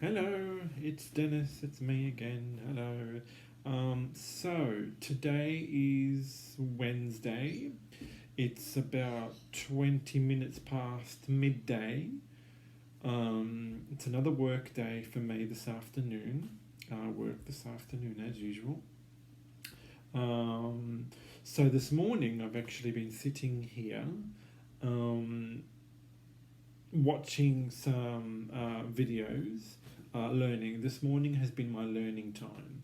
Hello, it's Dennis. It's me again. Hello. So today is Wednesday. It's about 20 minutes past midday. It's another work day for me this afternoon. I work this afternoon as usual. Um, so this morning I've actually been sitting here um, watching some videos, learning. This morning has been my learning time.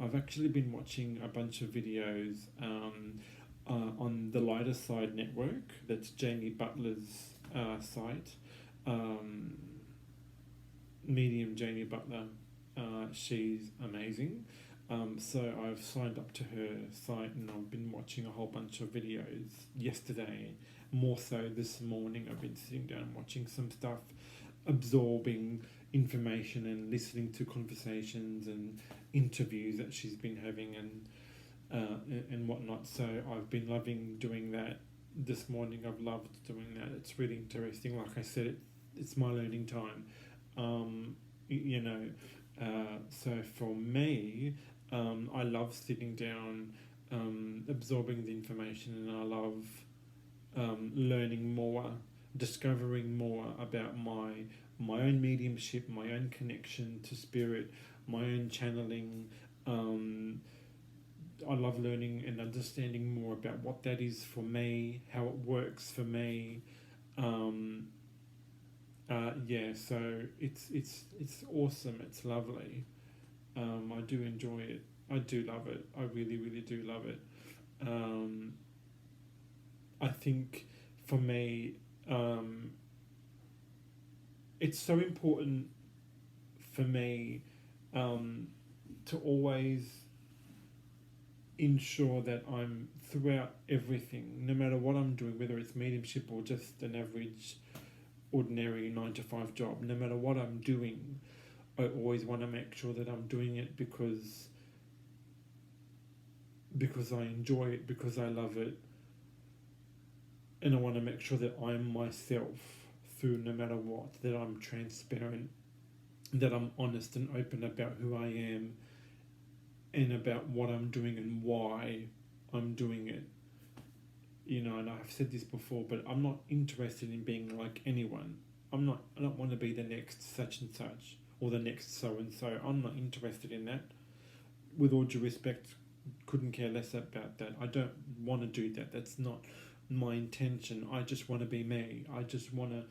I've actually been watching a bunch of videos on the Lighter Side Network. That's Jamie Butler's site. Um, Medium Jamie Butler. She's amazing. So I've signed up to her site and I've been watching a whole bunch of videos yesterday. More so this morning, I've been sitting down watching some stuff, absorbing information and listening to conversations and interviews that she's been having and whatnot. So I've been loving doing that. This morning, I've loved doing that. It's really interesting. Like I said, it's my learning time. Um, you know, so for me, I love sitting down, absorbing the information, and I love learning more, discovering more about my own mediumship, my own connection to spirit, my own channeling. Um, I love learning and understanding more about what that is for me, how it works for me. Um, yeah, so it's awesome. It's lovely. I do enjoy it. I do love it. I really, really do love it. Um, I think for me, um, it's so important for me um, to always ensure that I'm throughout everything, no matter what I'm doing, whether it's mediumship or just an average, ordinary 9 to 5 job, no matter what I'm doing, I always want to make sure that I'm doing it because I enjoy it, because I love it, and I want to make sure that I'm myself through no matter what, that I'm transparent, that I'm honest and open about who I am and about what I'm doing and why I'm doing it. You know, and I've said this before, but I'm not interested in being like anyone. I don't want to be the next such and such or the next so and so. I'm not interested in that. With all due respect, couldn't care less about that. I don't want to do that. That's not my intention. I just want to be me. I just want to,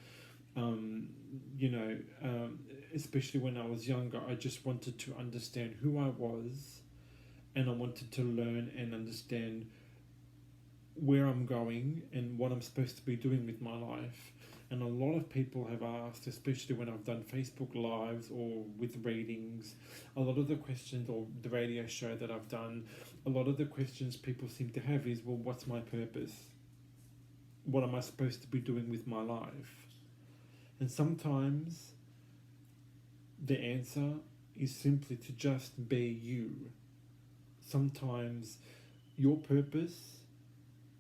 you know, especially when I was younger, I just wanted to understand who I was, and I wanted to learn and understand where I'm going and what I'm supposed to be doing with my life. And a lot of people have asked, especially when I've done Facebook Lives or with readings, a lot of the questions, or the radio show that I've done, a lot of the questions people seem to have is, well, what's my purpose? What am I supposed to be doing with my life? And sometimes the answer is simply to just be you. Sometimes your purpose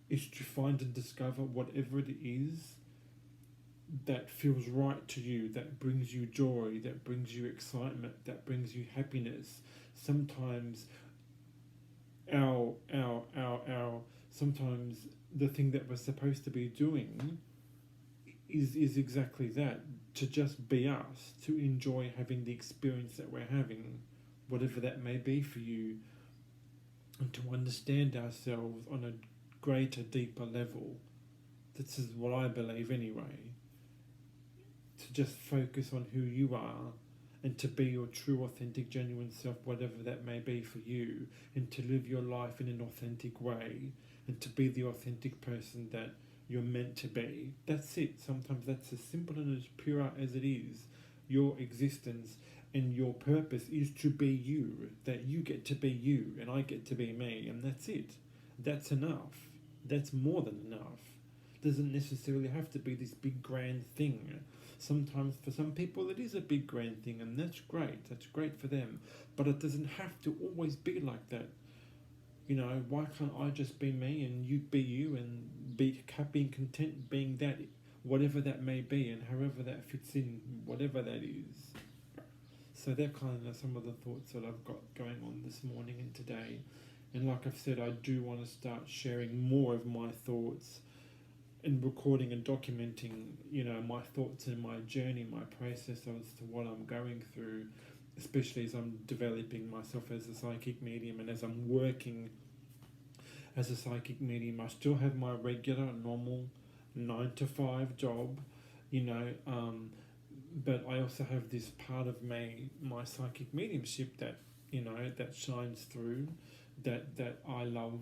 is to find and discover whatever it is that feels right to you, that brings you joy, that brings you excitement, that brings you happiness. Sometimes sometimes the thing that we're supposed to be doing is exactly that, to just be us, to enjoy having the experience that we're having, whatever that may be for you, and to understand ourselves on a greater, deeper level. This is what I believe anyway. To just focus on who you are and to be your true, authentic, genuine self, whatever that may be for you, and to live your life in an authentic way and to be the authentic person that you're meant to be. That's it. Sometimes that's as simple and as pure as it is. Your existence and your purpose is to be you, that you get to be you and I get to be me, and that's it. That's enough. That's more than enough. Doesn't necessarily have to be this big grand thing. Sometimes for some people it is a big grand thing, and that's great. That's great for them. But it doesn't have to always be like that. You know, why can't I just be me and you be you, and being content being that, whatever that may be, and however that fits in, whatever that is. So they're kind of some of the thoughts that I've got going on this morning and today. And like I've said, I do want to start sharing more of my thoughts and recording and documenting, my thoughts and my journey, my process as to what I'm going through, especially as I'm developing myself as a psychic medium and as I'm working as a psychic medium. I still have my regular, normal 9 to 5 job, but I also have this part of my psychic mediumship that that shines through, that I love,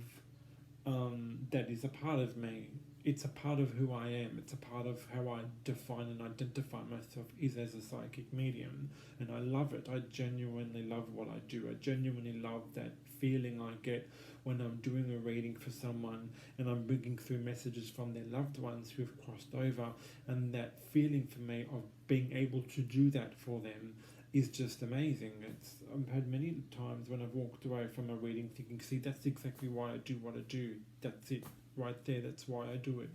that is a part of me. It's a part of who I am. It's a part of how I define and identify myself is as a psychic medium, and I love it. I genuinely love what I do. I genuinely love that feeling I get when I'm doing a reading for someone and I'm bringing through messages from their loved ones who have crossed over, and that feeling for me of being able to do that for them is just amazing. I've had many times when I've walked away from a reading thinking, see, that's exactly why I do what I do. That's it right there. That's why I do it,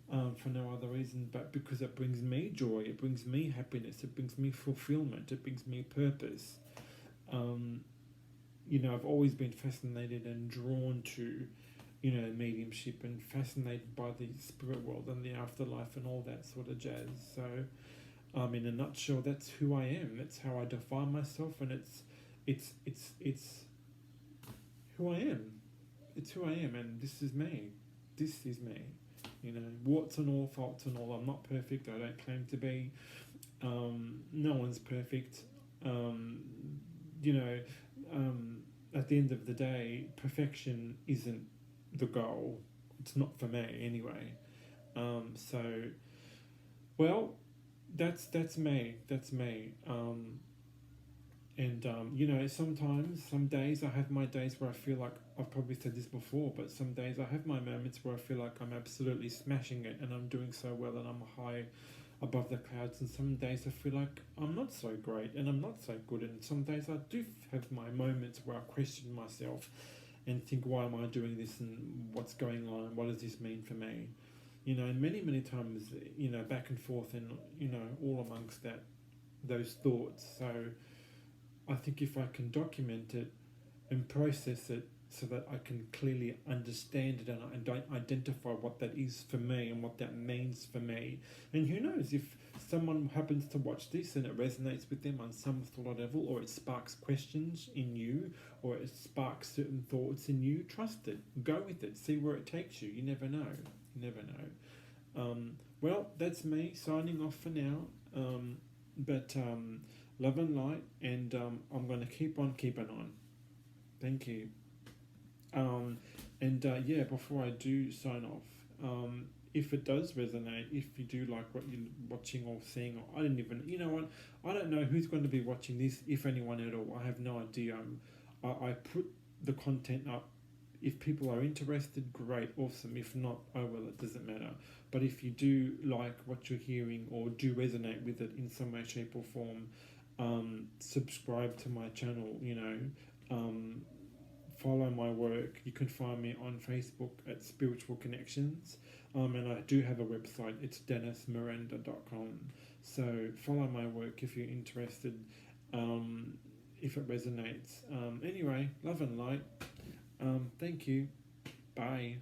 for no other reason but because it brings me joy, it brings me happiness, it brings me fulfillment, it brings me purpose. I've always been fascinated and drawn to, mediumship, and fascinated by the spirit world and the afterlife and all that sort of jazz. So, in a nutshell, that's who I am. That's how I define myself, and it's who I am. It's who I am, and this is me. This is me. Warts and all, faults and all. I'm not perfect. I don't claim to be. No one's perfect. At the end of the day, perfection isn't the goal. It's not for me anyway. That's me. That's me. Sometimes, some days I have my days where I feel like, I've probably said this before, but some days I have my moments where I feel like I'm absolutely smashing it and I'm doing so well and I'm high above the clouds, and some days I feel like I'm not so great and I'm not so good, and some days I do have my moments where I question myself and think, why am I doing this and what's going on and what does this mean for me? And many times, back and forth and, all amongst those thoughts. So I think if I can document it and process it so that I can clearly understand it and identify what that is for me and what that means for me. And who knows, if someone happens to watch this and it resonates with them on some sort of level, or it sparks questions in you, or it sparks certain thoughts in you, trust it. Go with it. See where it takes you. You never know. You never know. Well, that's me signing off for now. But love and light, and I'm going to keep on keeping on. Thank you. Before I do sign off, if it does resonate, if you do like what you're watching or seeing, or I don't know who's going to be watching this, if anyone at all. I have no idea. I put the content up. If people are interested, great, awesome. If not, oh well, it doesn't matter. But if you do like what you're hearing or do resonate with it in some way, shape or form, subscribe to my channel, follow my work. You can find me on Facebook at Spiritual Connections, and I do have a website. It's dennismiranda.com. So follow my work if you're interested, if it resonates. Anyway, love and light. Thank you. Bye.